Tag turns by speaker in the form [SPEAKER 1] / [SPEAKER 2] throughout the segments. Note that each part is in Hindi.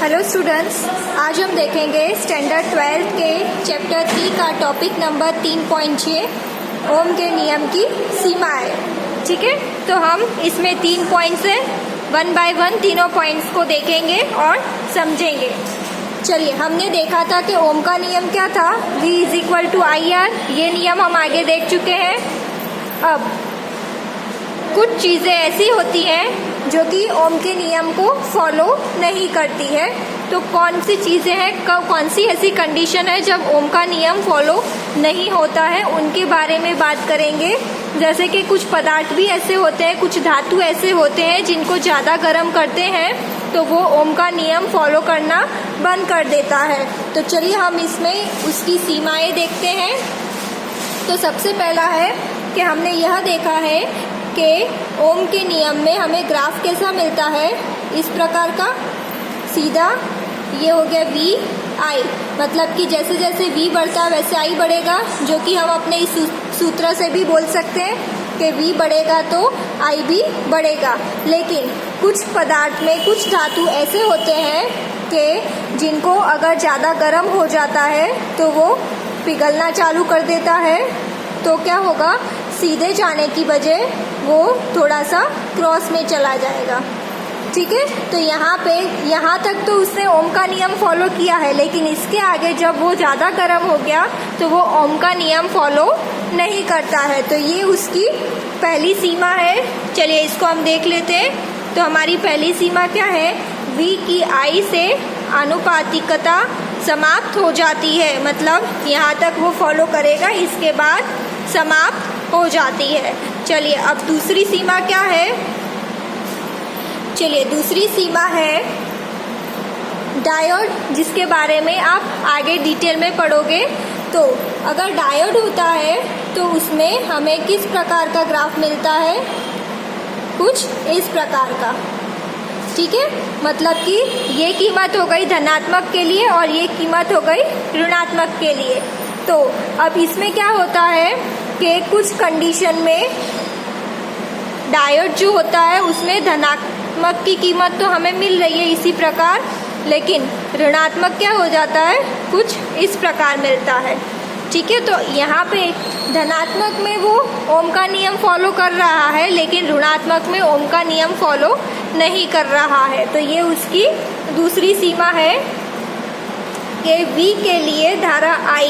[SPEAKER 1] हेलो स्टूडेंट्स, आज हम देखेंगे स्टैंडर्ड 12 के चैप्टर 3 का टॉपिक नंबर 3.6 ओम के नियम की सीमाएं। ठीक है, तो हम इसमें 3 पॉइंट्स हैं, 1 बाय 1 तीनों पॉइंट्स को देखेंगे और समझेंगे। चलिए, हमने देखा था कि ओम का नियम क्या था, V = IR। ये नियम हम आगे देख चुके हैं। अब कुछ चीज़ें ऐसी होती हैं जो कि ओम के नियम को फॉलो नहीं करती है। तो कौन सी चीज़ें हैं, कौन सी ऐसी कंडीशन है जब ओम का नियम फॉलो नहीं होता है, उनके बारे में बात करेंगे। जैसे कि कुछ पदार्थ भी ऐसे होते हैं, कुछ धातु ऐसे होते हैं जिनको ज़्यादा गर्म करते हैं तो वो ओम का नियम फॉलो करना बंद कर देता है। तो चलिए हम इसमें उसकी सीमाएं देखते हैं। तो सबसे पहला है कि हमने यह देखा है कि ओम के नियम में हमें ग्राफ कैसा मिलता है, इस प्रकार का सीधा। ये हो गया VI, मतलब कि जैसे जैसे V बढ़ता है वैसे I बढ़ेगा, जो कि हम अपने इस सूत्र से भी बोल सकते हैं कि V बढ़ेगा तो I भी बढ़ेगा। लेकिन कुछ पदार्थ में कुछ धातु ऐसे होते हैं कि जिनको अगर ज़्यादा गर्म हो जाता है तो वो पिघलना चालू कर देता है। तो क्या होगा, सीधे जाने की बजाय वो थोड़ा सा क्रॉस में चला जाएगा। ठीक है, तो यहाँ तक तो उसने ओम का नियम फॉलो किया है, लेकिन इसके आगे जब वो ज़्यादा गर्म हो गया तो वो ओम का नियम फॉलो नहीं करता है। तो ये उसकी पहली सीमा है। चलिए इसको हम देख लेते हैं। तो हमारी पहली सीमा क्या है, V की I से आनुपातिकता समाप्त हो जाती है, मतलब यहाँ तक वो फॉलो करेगा, इसके बाद समाप्त हो जाती है। चलिए अब दूसरी सीमा क्या है, चलिए दूसरी सीमा है डायोड, जिसके बारे में आप आगे डिटेल में पढ़ोगे। तो अगर डायोड होता है तो उसमें हमें किस प्रकार का ग्राफ मिलता है, कुछ इस प्रकार का। ठीक है, मतलब कि ये कीमत हो गई धनात्मक के लिए और ये कीमत हो गई ऋणात्मक के लिए। तो अब इसमें क्या होता है कि कुछ कंडीशन में डायोड जो होता है उसमें धनात्मक की कीमत तो हमें मिल रही है इसी प्रकार, लेकिन ऋणात्मक क्या हो जाता है, कुछ इस प्रकार मिलता है। ठीक है, तो यहाँ पे धनात्मक में वो ओम का नियम फॉलो कर रहा है, लेकिन ऋणात्मक में ओम का नियम फॉलो नहीं कर रहा है। तो ये उसकी दूसरी सीमा है कि V के लिए धारा I,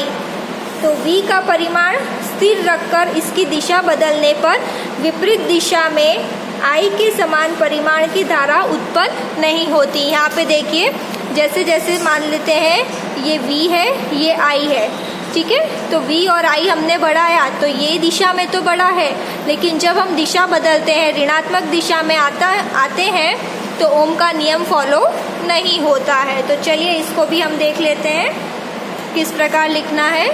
[SPEAKER 1] तो V का परिमाण स्थिर रखकर इसकी दिशा बदलने पर विपरीत दिशा में I के समान परिमाण की धारा उत्पन्न नहीं होती। यहाँ पे देखिए, जैसे जैसे मान लेते हैं ये V है, ये I है। ठीक है, तो V और I हमने बढ़ाया तो ये दिशा में तो बढ़ा है, लेकिन जब हम दिशा बदलते हैं, ऋणात्मक दिशा में आते हैं तो ओम का नियम फॉलो नहीं होता है। तो चलिए इसको भी हम देख लेते हैं किस प्रकार लिखना है।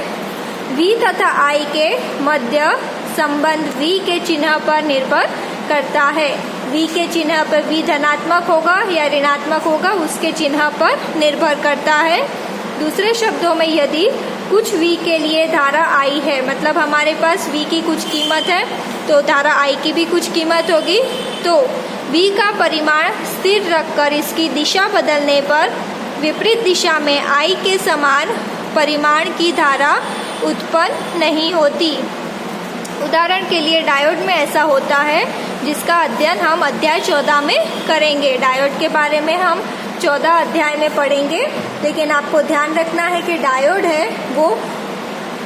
[SPEAKER 1] V तथा I के मध्य संबंध V के चिन्ह पर निर्भर करता है। V के चिन्ह पर V धनात्मक होगा या ऋणात्मक होगा, उसके चिन्ह पर निर्भर करता है। दूसरे शब्दों में यदि कुछ V के लिए धारा I है, मतलब हमारे पास V की कुछ कीमत है तो धारा I की भी कुछ कीमत होगी, तो V का परिमाण स्थिर रखकर इसकी दिशा बदलने पर विपरीत दिशा में I के समान परिमाण की धारा उत्पन्न नहीं होती। उदाहरण के लिए डायोड में ऐसा होता है, जिसका अध्ययन हम अध्याय 14 में करेंगे। डायोड के बारे में हम 14 अध्याय में पढ़ेंगे, लेकिन आपको ध्यान रखना है कि डायोड है वो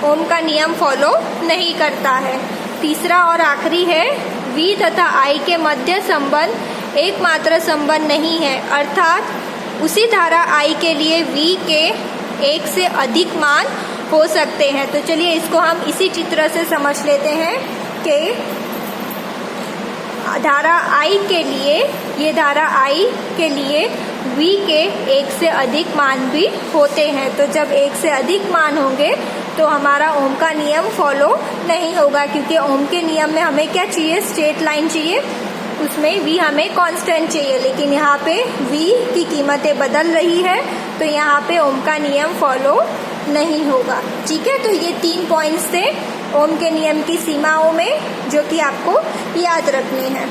[SPEAKER 1] ओम का नियम फॉलो नहीं करता है। तीसरा और आखिरी है, V तथा I के मध्य संबंध एकमात्र संबंध नहीं है, अर्थात उसी धारा I के लिए V के एक से अधिक मान हो सकते हैं। तो चलिए इसको हम इसी चित्र से समझ लेते हैं कि धारा I के लिए, ये धारा I के लिए V के एक से अधिक मान भी होते हैं। तो जब एक से अधिक मान होंगे तो हमारा ओम का नियम फॉलो नहीं होगा, क्योंकि ओम के नियम में हमें क्या चाहिए, स्ट्रेट लाइन चाहिए, उसमें V हमें कांस्टेंट चाहिए। लेकिन यहाँ पे V की कीमतें बदल रही है तो यहाँ पे ओम का नियम फॉलो नहीं होगा। ठीक है, तो ये 3 पॉइंट्स थे ओम के नियम की सीमाओं में, जो कि आपको याद रखने हैं।